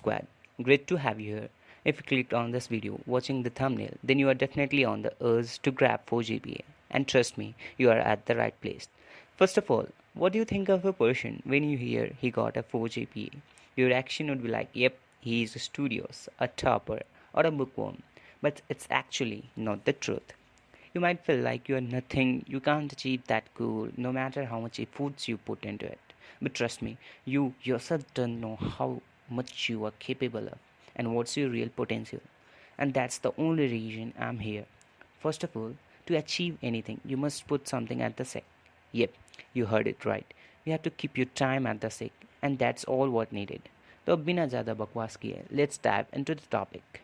squad. Great to have you here. If you clicked on this video watching the thumbnail, then you are definitely on the urge to grab 4 GPA. And trust me, you are at the right place. First of all, what do you think of a person when you hear he got a 4 GPA? Your reaction would be like, yep, he is studious, a topper, or a bookworm. But it's actually not the truth. You might feel like you are nothing, you can't achieve that goal no matter how much efforts you put into it. But trust me, you yourself don't know how much you are capable of and what's your real potential. And that's the only reason I'm here. First of all, to achieve anything, you must put something at the stake. Yep, you heard it right. You have to keep your time at the stake, and that's all what needed. तो अब बिना ज़्यादा बकवास किए, let's dive into the topic.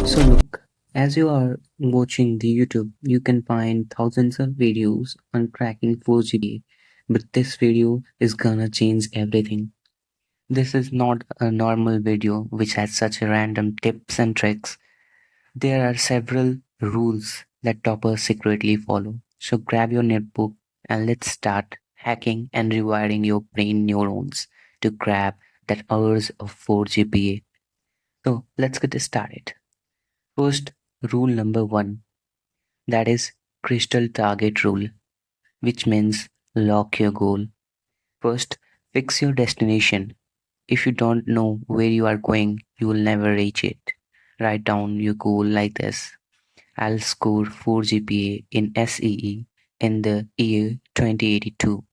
So look, as you are watching the YouTube, you can find thousands of videos on cracking 4 GPA, but this video is gonna change everything. This is not a normal video which has such random tips and tricks. There are several rules that toppers secretly follow. So grab your notebook and let's start hacking and rewiring your brain neurons to grab that hours of 4 GPA. So let's get started. First, rule number one, that is crystal target rule, which means lock your goal. First, fix your destination. If you don't know where you are going, you will never reach it. Write down your goal like this. I'll score 4 GPA in SEE in the year 2082.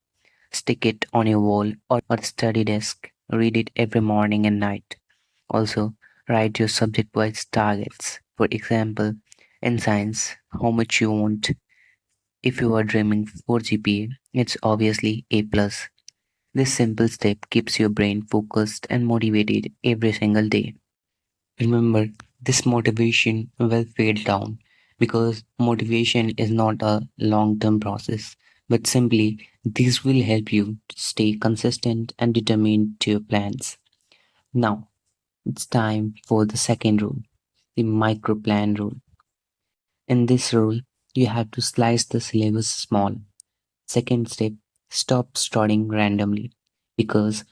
Stick it on your wall or study desk. Read it every morning and night. Also, write your subject-wise targets. For example, in science, how much you want. If you are dreaming for GPA, it's obviously A+. This simple step keeps your brain focused and motivated every single day. Remember, this motivation will fade down because motivation is not a long-term process, but simply this will help you to stay consistent and determined to your plans. Now, it's time for the second rule, the micro plan rule. In this rule, you have to slice the syllabus small. Second step, stop starting randomly because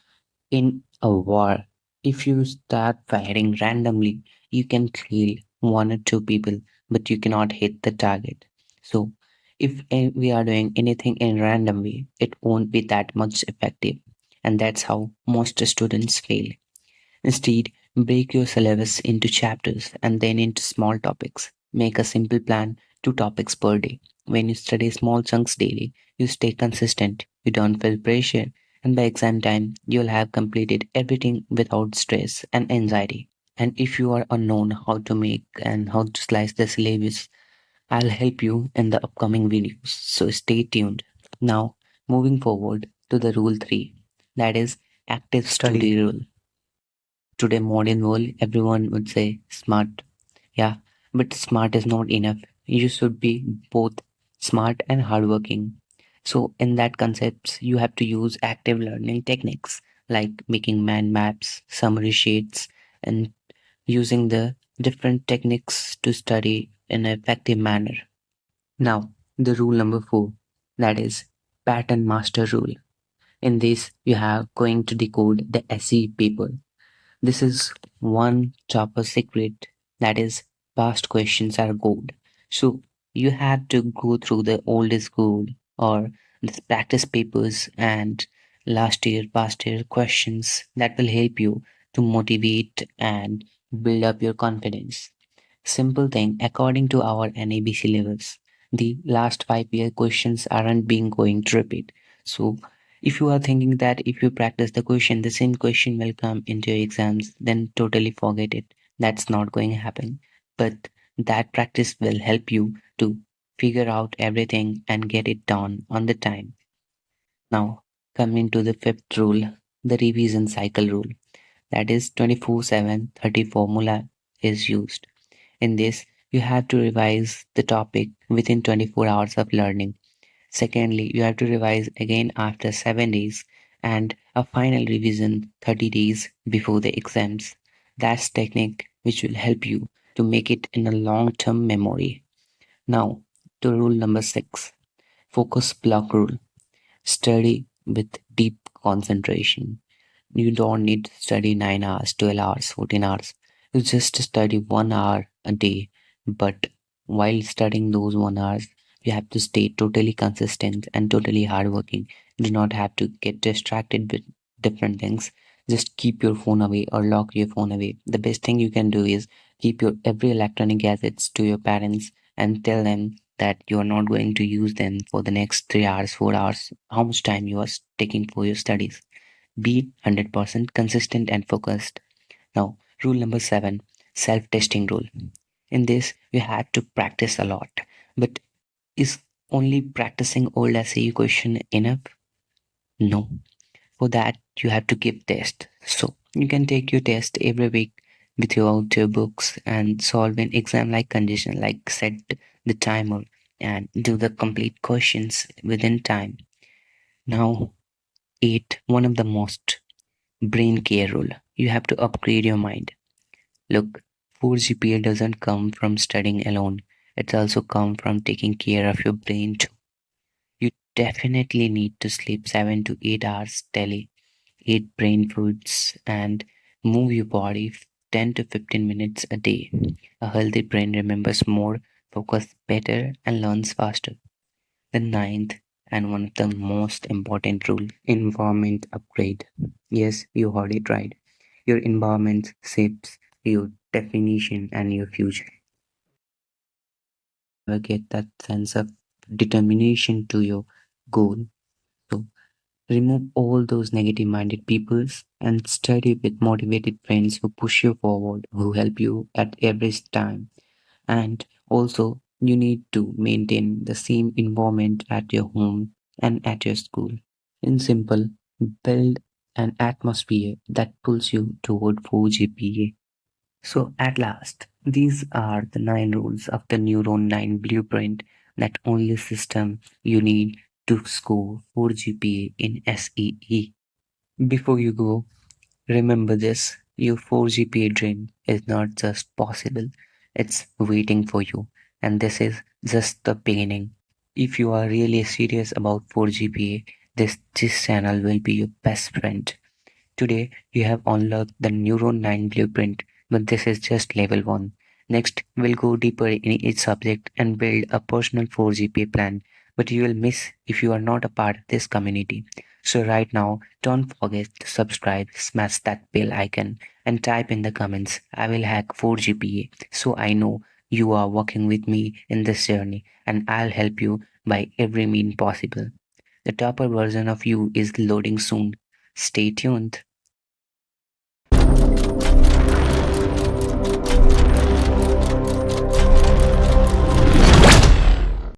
in a war, if you start firing randomly, you can kill one or two people, but you cannot hit the target. So, if we are doing anything in random way, it won't be that much effective, and that's how most students fail. Instead, break your syllabus into chapters and then into small topics. Make a simple plan, 2 topics per day. When you study small chunks daily, you stay consistent, you don't feel pressure, and by exam time, you'll have completed everything without stress and anxiety. And if you are unknown how to make and how to slice the syllabus, I'll help you in the upcoming videos. So stay tuned. Now, moving forward to the rule 3, that is active study rule. Today modern world, everyone would say smart. Yeah, but smart is not enough. You should be both smart and hardworking. So in that concept, you have to use active learning techniques like making mind maps, summary sheets, and using the different techniques to study in an effective manner. Now, the rule number 4, that is pattern master rule. In this, you have going to decode the SE paper. This is one topper secret, that is past questions are gold. So you have to go through the old school or the practice papers and past year questions that will help you to motivate and build up your confidence. Simple thing, according to our NAB syllabus, the last 5 year questions aren't being going to repeat. So if you are thinking that if you practice the question, the same question will come into your exams, then totally forget it. That's not going to happen. But that practice will help you to figure out everything and get it done on the time. Now, coming to the fifth rule, the revision cycle rule. That is 24/7/30 formula is used. In this, you have to revise the topic within 24 hours of learning. Secondly, you have to revise again after 7 days and a final revision 30 days before the exams. That's technique which will help you to make it in a long-term memory. Now, to rule number 6, focus block rule. Study with deep concentration. You don't need to study 9 hours, 12 hours, 14 hours. You just study 1 hour a day. But while studying those 1 hours, you have to stay totally consistent and totally hardworking. You do not have to get distracted with different things. Just keep your phone away or lock your phone away. The best thing you can do is keep your every electronic gadgets to your parents and tell them that you are not going to use them for the next 3 hours, 4 hours, how much time you are taking for your studies. Be 100% consistent and focused. Now, rule number 7, self testing rule. In this, you have to practice a lot. But is only practicing old essay question enough? No. For that, you have to give test. So, you can take your test every week without your books and solve an exam like condition, like set the timer and do the complete questions within time. Now, 8, one of the most brain care rule. You have to upgrade your mind. Look, 4 GPA doesn't come from studying alone. It's also come from taking care of your brain too. You definitely need to sleep 7 to 8 hours daily, eat brain foods and move your body 10 to 15 minutes a day. A healthy brain remembers more, focuses better and learns faster. The ninth and one of the most important rule, environment upgrade. Yes, you heard it right. Your environment shapes your definition and your future. Never get that sense of determination to your goal. So remove all those negative minded peoples and study with motivated friends who push you forward, who help you at every time. And also, you need to maintain the same environment at your home and at your school. In simple, build an atmosphere that pulls you toward 4 GPA. So, at last, these are the 9 rules of the Neuron 9 blueprint, that only system you need to score 4 GPA in SEE. Before you go, remember this, your 4 GPA dream is not just possible, it's waiting for you. And this is just the beginning. If you are really serious about 4 GPA, this channel will be your best friend. Today, you have unlocked the Neuron 9 blueprint, but this is just level 1. Next, we'll go deeper in each subject and build a personal 4 GPA plan, but you will miss if you are not a part of this community. So, right now, don't forget to subscribe, smash that bell icon, and type in the comments, I will hack 4 GPA, so I know you are working with me in this journey, and I'll help you by every mean possible. The topper version of you is loading soon. Stay tuned.